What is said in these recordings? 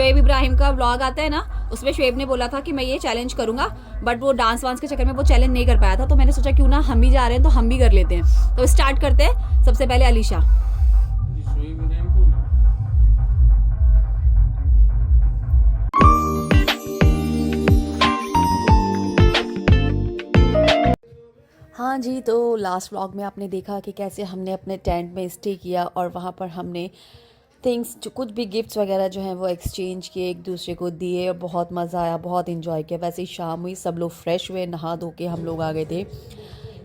शोएब इब्राहिम का व्लॉग आता है ना, उसमें शोएब ने बोला था कि मैं ये चैलेंज करूंगा, बट वो डांस वांस के चक्कर में वो चैलेंज नहीं कर पाया था। तो मैंने सोचा क्यों ना हम भी जा रहे हैं तो हम भी कर लेते हैं। तो स्टार्ट करते हैं। सबसे पहले अलीशा। हाँ जी, तो लास्ट व्लॉग में आपने देखा कि कैसे हमने अपने टेंट में स्टे किया और वहाँ पर हमने थिंग्स जो कुछ भी गिफ्ट्स वगैरह जो हैं वो एक्सचेंज किए, एक दूसरे को दिए और बहुत मज़ा आया, बहुत इन्जॉय किया। वैसे ही शाम हुई, सब लोग फ्रेश हुए, नहा धो के हम लोग आ गए थे।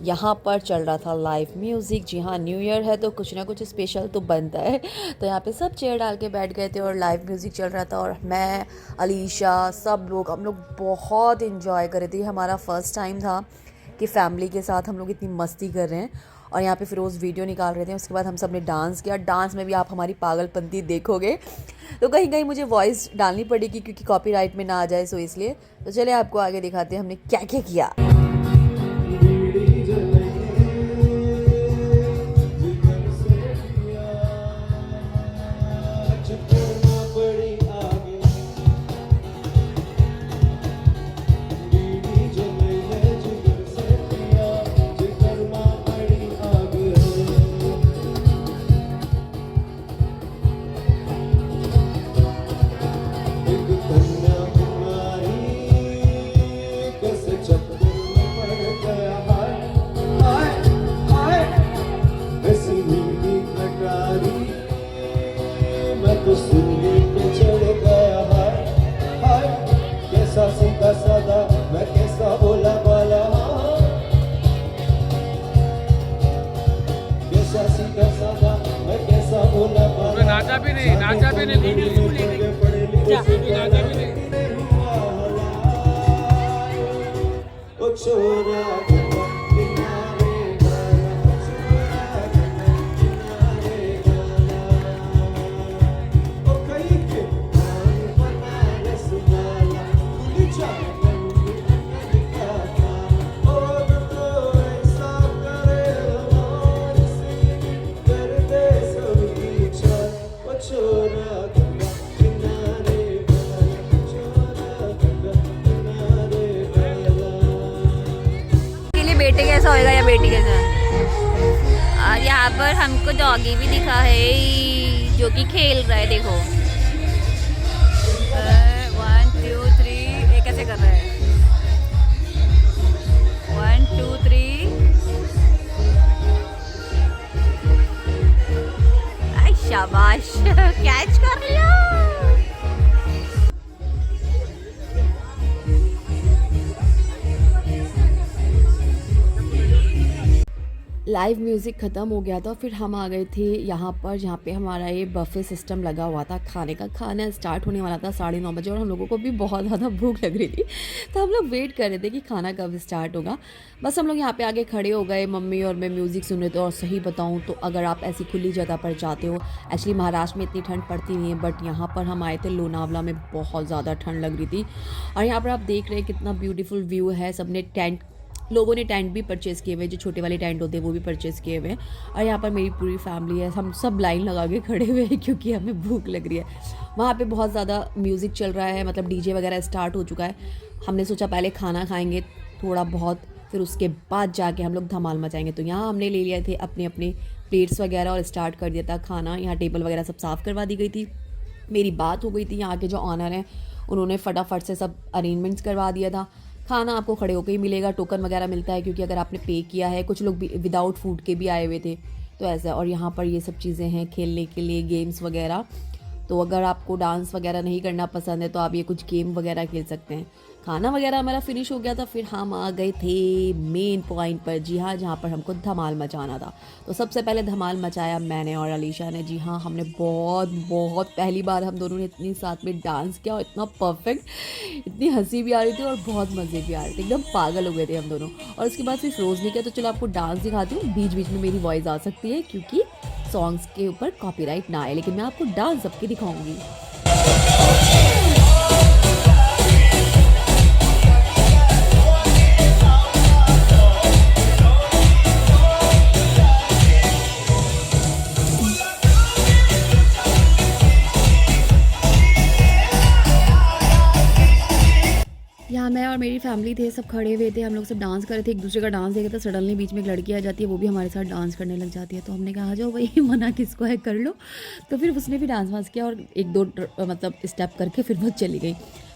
यहाँ पर चल रहा था लाइव म्यूज़िक। जी हाँ, न्यू ईयर है तो कुछ ना कुछ स्पेशल तो बनता है। तो यहाँ पे सब चेयर डाल के बैठ गए थे और लाइव म्यूज़िक चल रहा था और मैं, अलीशा, सब लोग हम लोग बहुत इन्जॉय कर रहे थे। हमारा फर्स्ट टाइम था कि फैमिली के साथ हम लोग इतनी मस्ती कर रहे हैं। और यहाँ पे फिरोज़ वीडियो निकाल रहे थे। उसके बाद हम सब ने डांस किया। डांस में भी आप हमारी पागलपंती देखोगे, तो कहीं कहीं मुझे वॉइस डालनी पड़ेगी क्योंकि कॉपीराइट में ना आ जाए, सो इसलिए। तो चलिए आपको आगे दिखाते हैं हमने क्या क्या किया। नाचा भी नहीं, नाचा भी नहीं, नाचा भी नहीं। बेटे कैसा होएगा या बेटी कैसा। और यहाँ पर हमको डॉगी भी दिखा है जो कि खेल रहा है, देखो 1 2 3, ये कैसे कर रहा है 1 2 3। शाबाश, कैच कर लिया। लाइव म्यूज़िक ख़त्म हो गया था, फिर हम आ गए थे यहाँ पर जहाँ पे हमारा ये बफ़े सिस्टम लगा हुआ था। खाने का खाना स्टार्ट होने वाला था 9:30 बजे और हम लोगों को भी बहुत ज़्यादा भूख लग रही थी। तो हम लोग वेट कर रहे थे कि खाना कब स्टार्ट होगा। बस हम लोग यहाँ पे आगे खड़े हो गए, मम्मी और मैं म्यूज़िक सुन रहे थे। और सही बताऊँ तो अगर आप ऐसी खुली जगह पर जाते हो, एक्चुअली महाराष्ट्र में इतनी ठंड पड़ती नहीं है, बट यहाँ पर हम आए थे लोनावला में, बहुत ज़्यादा ठंड लग रही थी। और यहाँ पर आप देख रहे हैं कितना ब्यूटीफुल व्यू है। सबने लोगों ने टेंट भी परचेज़ किए हुए, जो छोटे वाले टेंट होते हैं वो भी परचेज़ किए हुए हैं। और यहाँ पर मेरी पूरी फैमिली है, हम सब लाइन लगा के खड़े हुए हैं क्योंकि हमें भूख लग रही है। वहाँ पे बहुत ज़्यादा म्यूज़िक चल रहा है, मतलब डीजे वगैरह स्टार्ट हो चुका है। हमने सोचा पहले खाना खाएंगे थोड़ा बहुत, फिर उसके बाद जाके हम लोग धमाल मचाएंगे। तो यहाँ हमने ले लिए थे अपने अपने प्लेट्स वगैरह और स्टार्ट कर दिया था खाना। यहाँ टेबल वगैरह सब साफ़ करवा दी गई थी। मेरी बात हो गई थी यहाँ के जो ऑनर हैं, उन्होंने फटाफट से सब अरेंजमेंट्स करवा दिया था। खाना आपको खड़े होकर ही मिलेगा, टोकन वगैरह मिलता है क्योंकि अगर आपने पे किया है। कुछ लोग भी विदाउट फूड के भी आए हुए थे, तो ऐसा। और यहाँ पर ये सब चीज़ें हैं खेलने के लिए, गेम्स वगैरह। तो अगर आपको डांस वगैरह नहीं करना पसंद है तो आप ये कुछ गेम वगैरह खेल सकते हैं। खाना वगैरह हमारा फिनिश हो गया था, फिर हम आ गए थे मेन पॉइंट पर। जी हाँ, जहाँ पर हमको धमाल मचाना था। तो सबसे पहले धमाल मचाया मैंने और अलीशा ने। जी हाँ, हमने बहुत पहली बार हम दोनों ने इतनी साथ में डांस किया और इतना परफेक्ट, इतनी हंसी भी आ रही थी और बहुत मज़े भी आ रहे थे, एकदम पागल हो गए थे हम दोनों। और उसके बाद फिर फिरोज़ ने किया। तो चलो आपको डांस दिखाती हूँ, बीच बीच में मेरी वॉइस आ सकती है क्योंकि सॉन्ग्स के ऊपर कॉपीराइट ना आए, लेकिन मैं आपको डांस सबके दिखाऊंगी। फैमिली थे, सब खड़े हुए थे, हम लोग सब डांस कर रहे थे, एक दूसरे का डांस देखे तो सडनली बीच में एक लड़की आ जाती है, वो भी हमारे साथ डांस करने लग जाती है। तो हमने कहा आ जाओ भाई, मना किसको है, कर लो। तो फिर उसने भी डांस वांस किया और एक दो मतलब स्टेप करके फिर वो चली गई।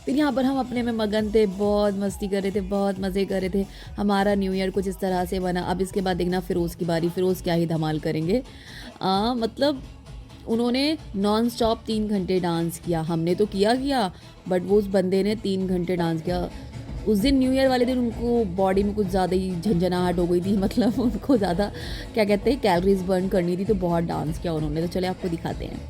फिर यहाँ पर हम अपने में मगन थे, बहुत मस्ती कर रहे थे, बहुत मज़े कर रहे थे। हमारा न्यू ईयर कुछ इस तरह से बना। अब इसके बाद देखना फ़िरोज़ की बारी, फ़िरोज़ क्या ही धमाल करेंगे। मतलब उन्होंने नॉन स्टॉप 3 घंटे डांस किया। हमने तो किया बट वो उस बंदे ने 3 घंटे डांस किया। उस दिन न्यू ईयर वाले दिन उनको बॉडी में कुछ ज़्यादा ही झंझनाहट हो गई थी, मतलब उनको ज़्यादा क्या कहते हैं कैलोरीज बर्न करनी थी, तो बहुत डांस किया उन्होंने। तो चले आपको दिखाते हैं।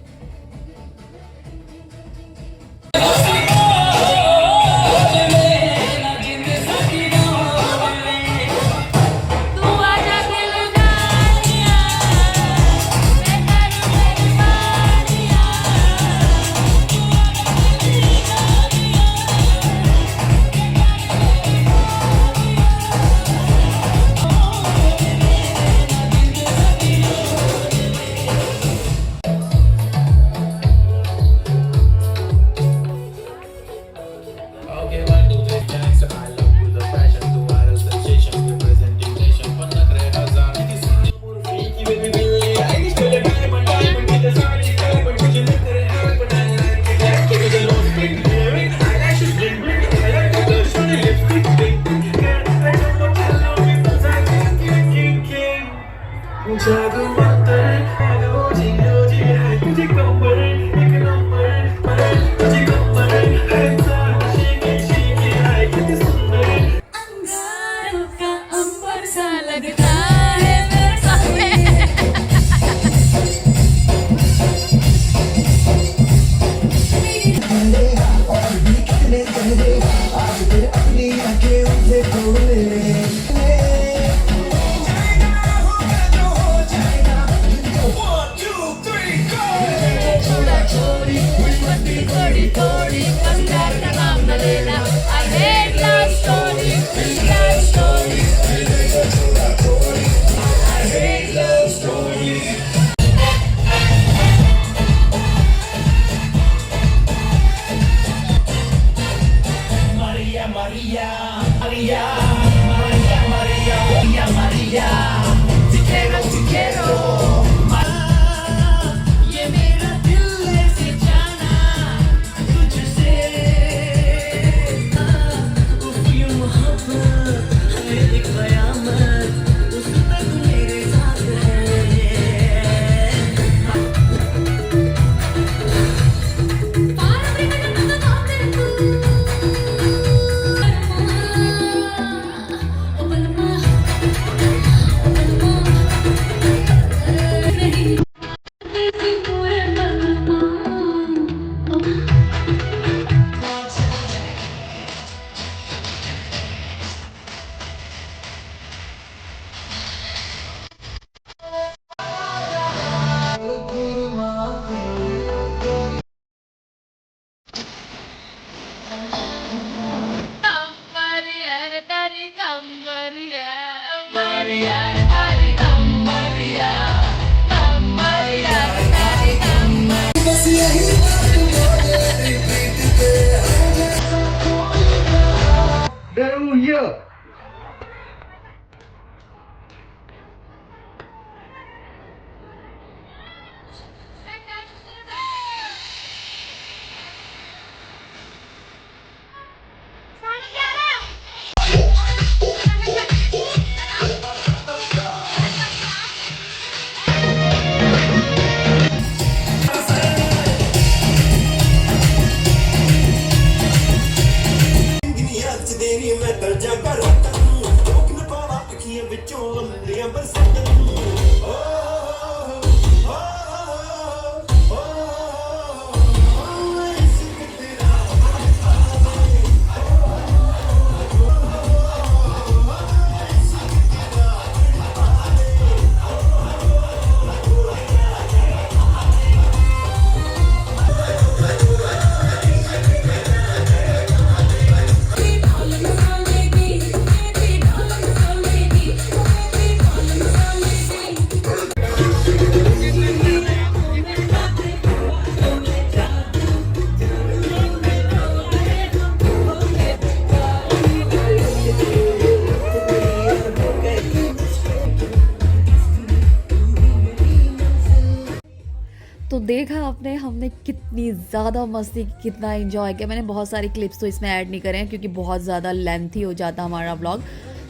देखा आपने हमने कितनी ज़्यादा मस्ती की, कितना एंजॉय किया। मैंने बहुत सारी क्लिप्स तो इसमें ऐड नहीं करे हैं क्योंकि बहुत ज़्यादा लेंथी हो जाता हमारा व्लॉग,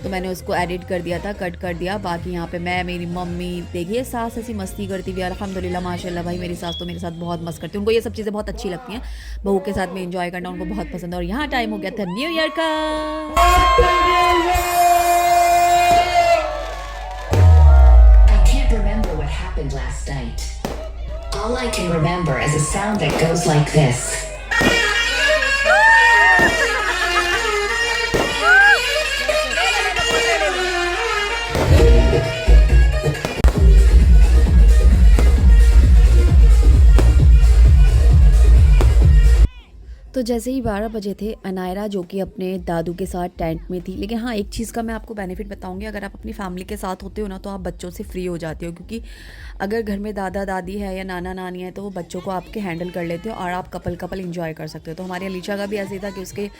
तो मैंने उसको एडिट कर दिया था, कट कर दिया। बाकी यहाँ पे मैं, मेरी मम्मी, देखिए सास ऐसी मस्ती करती हुई, अल्हम्दुलिल्लाह माशाल्लाह भाई मेरी सास तो मेरे साथ बहुत मस्त करती है, उनको ये सब चीज़ें बहुत अच्छी लगती हैं, बहू के साथ में एंजॉय करना उनको बहुत पसंद है। और यहाँ टाइम हो गया था न्यू ईयर का। Remember what happened last night. All I can remember is a sound that goes like this. तो जैसे ही 12 बजे थे, अनायरा जो कि अपने दादू के साथ टेंट में थी। लेकिन हाँ, एक चीज़ का मैं आपको बेनिफिट बताऊंगी, अगर आप अपनी फैमिली के साथ होते हो ना तो आप बच्चों से फ्री हो जाते हो, क्योंकि अगर घर में दादा दादी है या नाना नानी है तो वो बच्चों को आपके हैंडल कर लेते हो और आप कपल कपल इंजॉय कर सकते हो। तो हमारी अलीशा का भी ऐसे ही था कि उसके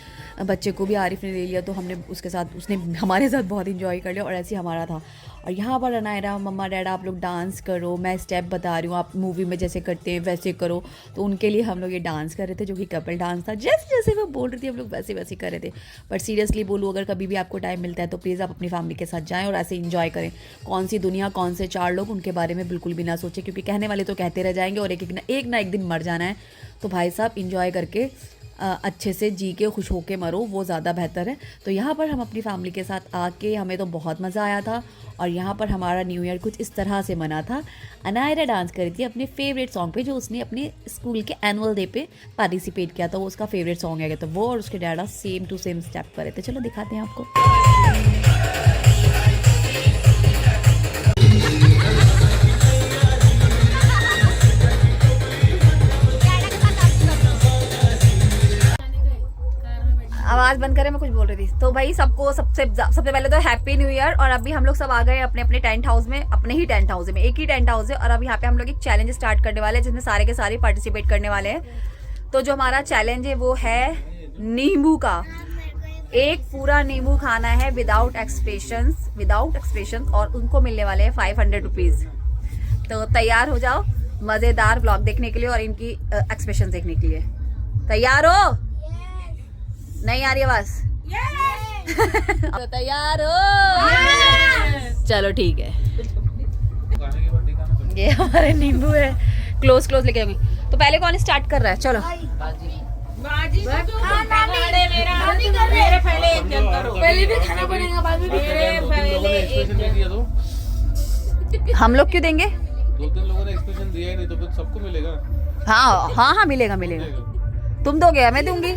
बच्चे को भी आरिफ ने ले लिया, तो हमने उसके साथ, उसने हमारे साथ बहुत इंजॉय कर लिया और ऐसे ही हमारा था। और यहाँ पर अनायरा, मम्मा डैडा आप लोग डांस करो, मैं स्टेप बता रही हूँ, आप मूवी में जैसे करते हैं वैसे करो। तो उनके लिए हम लोग ये डांस कर रहे थे जो कि कपल डांस था। जैसे जैसे वो बोल रही थी हम लोग वैसे वैसे कर रहे थे। बट सीरियसली बोलूँ, अगर कभी भी आपको टाइम मिलता है तो प्लीज़ आप अपनी फैमिली के साथ जाएँ और ऐसे इंजॉय करें। कौन सी दुनिया, कौन से 4 लोग, उनके बारे में बिल्कुल भी ना सोचें, क्योंकि कहने वाले तो कहते रह जाएंगे और एक ना एक दिन मर जाना है। तो भाई साहब इंजॉय करके अच्छे से जी के खुश होके मरो, वो ज़्यादा बेहतर है। तो यहाँ पर हम अपनी फैमिली के साथ आके हमें तो बहुत मज़ा आया था। और यहाँ पर हमारा न्यू ईयर कुछ इस तरह से मना था। अनायरा डांस करी थी अपने फेवरेट सॉन्ग पे, जो उसने अपने स्कूल के एनुअल डे पे पार्टिसिपेट किया था, वो उसका फेवरेट सॉन्ग है। तो वो और उसके डैडा सेम टू सेम स्टेप करे थे। चलो दिखाते हैं आपको। आवाज़ बंद करें, मैं कुछ बोल रही थी। तो भाई सबको सबसे पहले तो हैप्पी न्यू ईयर। और अभी हम लोग सब आ गए अपने अपने टेंट हाउस में, अपने ही टेंट हाउस में, एक ही टेंट हाउस है। और अब यहाँ पे हम लोग एक चैलेंज स्टार्ट करने वाले हैं जिसमें सारे के सारे पार्टिसिपेट करने वाले हैं। तो जो हमारा चैलेंज है वो है नींबू का। एक पूरा नींबू खाना है विदाउट एक्सप्रेशन, और उनको मिलने वाले हैं 500 रुपीज़। तो तैयार हो जाओ मज़ेदार ब्लॉग देखने के लिए और इनकी एक्सप्रेशन देखने के लिए। तैयार हो? नहीं आ रही आवाज? तो तैयार हो? चलो ठीक है। ये हमारे नींबू है, क्लोज लेके आऊंगी। तो पहले कौन स्टार्ट कर रहा है? चलो पहले भी खाना पड़ेगा, बाद में हम लोग क्यों देंगे? 2-3 लोगों ने एक्सप्रेशन दिया ही नहीं, तो फिर सबको मिलेगा। हाँ मिलेगा। तुम दोगे, मैं दूंगी।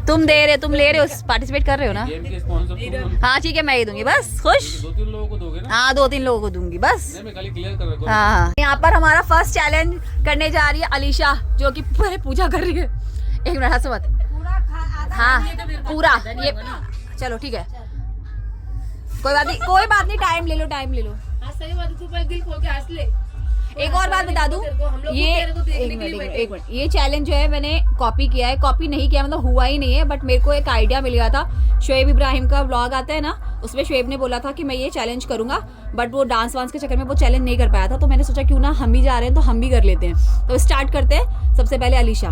तुम ले रहे हो, पार्टिसिपेट कर रहे हो ना? गेम के स्पॉन्सर तुम। हाँ ठीक है, मैं ही दूंगी बस। खुश? 2-3 लोगों को दोगे ना? हाँ 2-3 लोगों को दूंगी बस। नहीं, मैं खाली क्लियर कर रहा हूं। हाँ। यहाँ पर हमारा फर्स्ट चैलेंज करने जा रही है अलीशा, जो कि पहले पूजा कर रही है। एक मिनट, हंसो मत। हाँ पूरा ये, चलो ठीक है, कोई बात नहीं, टाइम ले लो। सही बात है, तू पहले दिल खोल के हंस ले। एक और बात बता दूं, ये एक मिनट, ये चैलेंज जो है मैंने कॉपी किया है। कॉपी नहीं किया मतलब हुआ ही नहीं है, बट मेरे को एक आइडिया मिल गया था। शुएब इब्राहिम का व्लॉग आता है ना, उसमें शुएब ने बोला था कि मैं ये चैलेंज करूंगा, बट वो डांस वांस के चक्कर में वो चैलेंज नहीं कर पाया था। तो मैंने सोचा क्यों ना हम ही जा रहे हैं तो हम भी कर लेते हैं। तो स्टार्ट करते हैं। सबसे पहले अलीशा।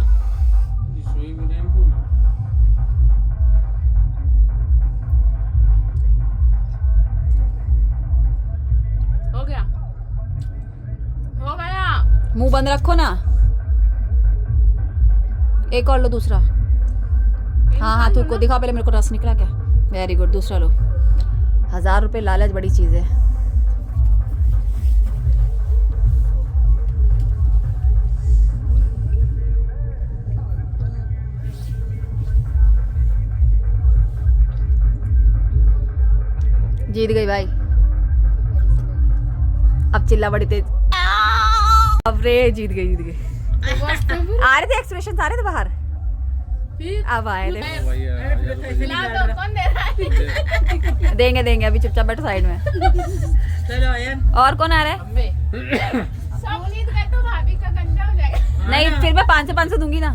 हो गया। मुंह बंद रखो ना। एक और लो, दूसरा। हाँ तुमको दिखाओ पहले, मेरे को रस निकला क्या? वेरी गुड, दूसरा लो। 1000 रुपये लालच बड़ी चीज है। जीत गई भाई। अब चिल्ला बड़ी तेज। अब रे जीत गई। आ रहे थे एक्सप्रेशन, आ रहे थे बाहर, अब आए थे। देंगे अभी, चुपचाप बैठो साइड में। और कौन आ रहा है? नहीं फिर मैं 500 दूंगी ना।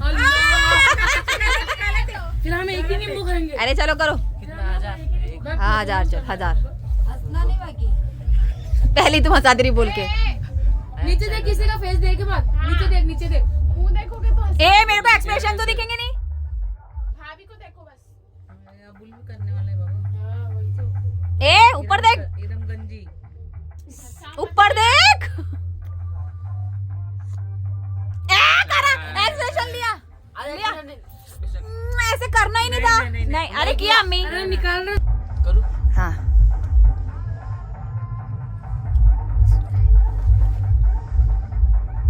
फिर हम एक ही नींबू खाएंगे। अरे चलो करो। हाँ 1000 चल, 1000। पहले तुम हंसा दे रही बोल के। नीचे देख, किसी का फेस देख के मत, नीचे देख, नीचे देख, मुंह देखोगे तो ए मेरे को एक्सप्रेशन तो दिखेंगे नहीं। भाभी को देखो बस। बुल भी करने वाला है बाबा। हाँ वही तो। ए ऊपर देख, एकदम गंजी। ऊपर देख। ए करा एक्सप्रेशन लिया लिया। ऐसे करना ही नहीं था। नहीं अरे किया अम्मी। अरे निकाल रहे। करूँ हाँ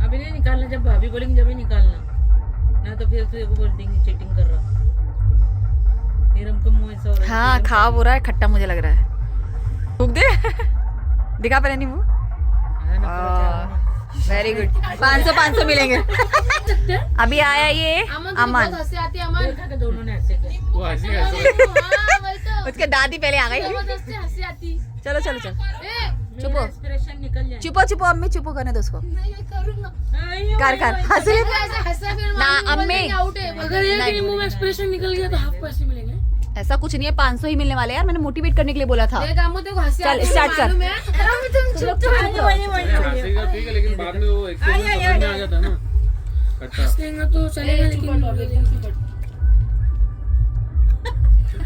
अभी नहीं निकालना, जब भाभी बोलेंगे जब ही निकालना, ना तो फिर तू बोल देंगी चीटिंग कर रहा। फिर हमको मुंह ऐसा हो रहा है। हाँ खा हो रहा है, खट्टा मुझे लग रहा है। थूक दे दिखा पहले नींबू। हाँ ना, पूरा चावल ना। Very good. 500 मिलेंगे। अभी आया ये अमन, हंसी आती है अमन। देखा कि दोनों ने ऐसे किया। वो हंसी हाँ वही तो। उसके दादी पहले आ गई। जबरदस्ती हंसी आती। चलो चलो चलो ए चुपो एक्सप्रेशन निकल जाए। चुपो चुपो अम्मी चुपो करने दो उसको। नहीं मैं करूंगा। कर कर हंस ले। ऐसे हंसा फिर ना, अम्मी। आउट है। अगर एक नहीं। मुंह में एक्सप्रेशन निकल गया तो हाफ पैसे मिलेंगे। ऐसा कुछ नहीं है, 500 ही मिलने वाले यार, मैंने मोटिवेट करने के लिए बोला था। देख आमू देखो हंसी चल, आती है, start कर। मालूम है? अरे तुम चुप चुप हंसी का ठीक है, लेकिन बाद में वो एक्सप्रेशन समझ में आ जाता है ना खट्टा। हंसेंगे तो चलेगा लेकिन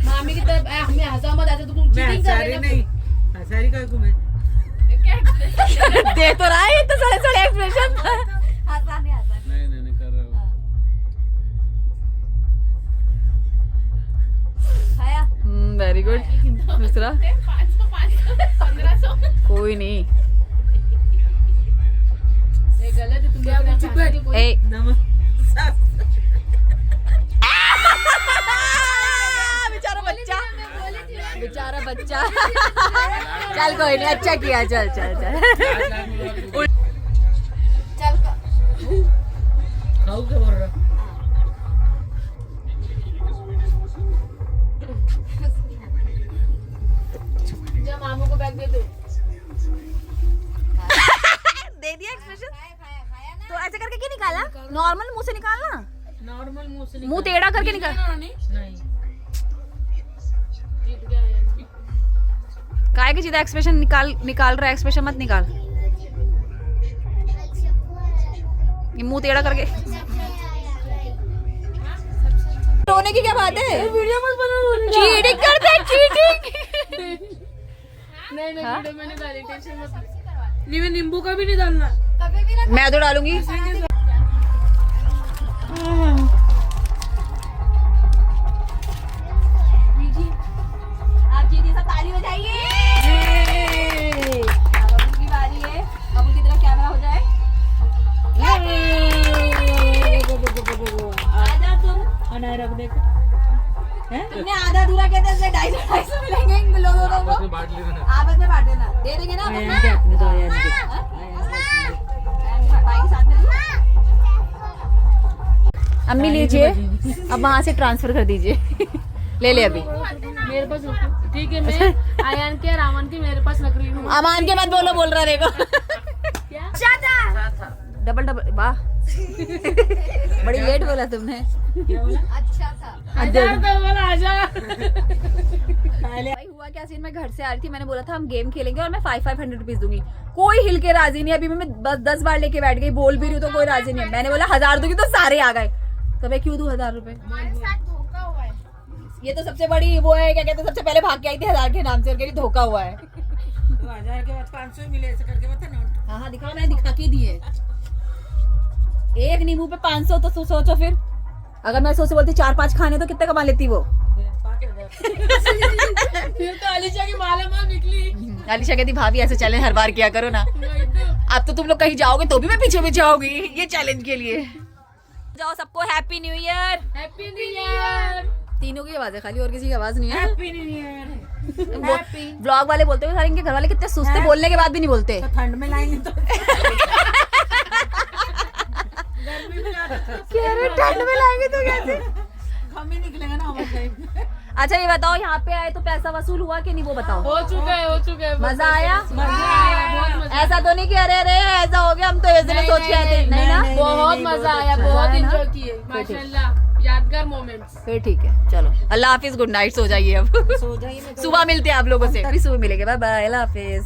मामी की तरफ हमें हंसा मत आते तो तुम मैं चीटिंग कर हंसारी रहे नहीं, हंसारी का को मैं। दे तो रहा है तो सारे सारे एक्सप्रेशन। नहीं कर रहे हो। Very good. दूसरा 1500 कोई नहीं। ये गलत है तुम क्या चुप है ए नमक बेचारा बच्चा, बेचारा बच्चा। चल कोई नहीं, अच्छा किया। चल चल चल खाऊ क्या बोल रहा। जब मामू को बैग दे दो। दे दिया एक्सप्रेशन। तो ऐसे करके क्यों निकाला? नॉर्मल मुंह से निकालना, नॉर्मल मुंह से मुंह टेढ़ा करके निकाल। नहीं। जीत गया है। काहे की सीधा एक्सप्रेशन निकाल रहा है, एक्सप्रेशन मत निकाल। ये मुंह टेढ़ा करके। रोने की क्या बात है? वीडियो मत बनाओ। चीटिंग करते हैं, चीटिंग। नहीं वीडियो मैंने डाली, टेंशन मत ले। नहीं मैं नींबू का भी नहीं डालना। मैं तो डालूंगी। आप जीती, सब ताली बजाइए। अब अबुल की बारी है। अबुल की तरफ कैमरा हो जाए। आजा तुम। अनार रख देखो। तुमने आधा अधूरा कहते हैं, 250 मिलेंगे इन लोगों को। आपस में बांट लेना। आपस में बांट देना, दे देंगे ना। आयन के हाथ में तो आयन के। भाई के साथ में दो। अम्मी लीजिए, अब वहाँ से ट्रांसफर कर दीजिए। ले ले अभी। मेरे पास ठीक है, मैं आयन के रावण की मेरे पास लग रही हूँ। अमान के मत बोलो, बोल रहा रहेगा। डबल डबल वाह। बड़ी लेट बोला तुमने। हजार तो बोला हजार। भाई हुआ क्या सीन, मैं घर से आ रही थी, मैंने बोला था हम गेम खेलेंगे और मैं 500 रुपीज दूंगी। कोई हिल के राजी नहीं। अभी मैं बस 10 बार लेके बैठ गई, बोल भी रही हूँ तो कोई राजी नहीं है। मैंने बोला 1000 दूंगी तो सारे आ गए, तो मैं क्यों दूं 1000 रुपए? ये तो सबसे बड़ी वो है, क्या कहते हैं, सबसे पहले भाग के आई थी 1000 के नाम से और कह रही धोखा हुआ है। तो 1000 के बाद 500 मिले ऐसे करके बता नोट। हाँ हाँ दिखाओ, मैंने दिखा के दिए। एक नींबू पे 500, तो सोचो फिर अगर मैं सोच बोलती 4-5 खाने तो कितने कमा लेती वो। 5000। फिर तो अलीशा की मालामाल निकली। अलीशा कहती भाभी ऐसे चैलेंज हर बार किया करो ना। अब तो तुम लोग कहीं जाओगे तो भी मैं पीछे पीछे जाओगी ये चैलेंज के लिए। जाओ सबको happy new year. Happy new year. तीनों की आवाज है खाली, और किसी की आवाज नहीं है। Happy new year. ब्लॉग वाले बोलते हुए सारे, इनके घर वाले कितने सुस्ते, बोलने के बाद भी नहीं बोलते। तो ठंड में लाएंगे तो ठंड में लाएंगे तो कैसे? हम ही निकलेंगे ना हमारे टाइम। अच्छा ये बताओ, यहाँ पे आए तो पैसा वसूल हुआ कि नहीं, वो बताओ। हो चुका है मजा आया? बहुत मजा। ऐसा तो नहीं कि अरे अरे ऐसा हो गया, हम तो ऐसे में सोच के आए थे। नहीं ना, बहुत मजा आया, बहुत एंजॉय किए माशाल्लाह, यादगार मोमेंट्स। फिर ठीक है, चलो अल्लाह हाफिज, गुड नाइट, सो जाइए अब। सो जाइए। सुबह मिलते हैं आप लोगों से, फिर सुबह मिलेंगे, बाय बाय, अल्लाह हाफिज।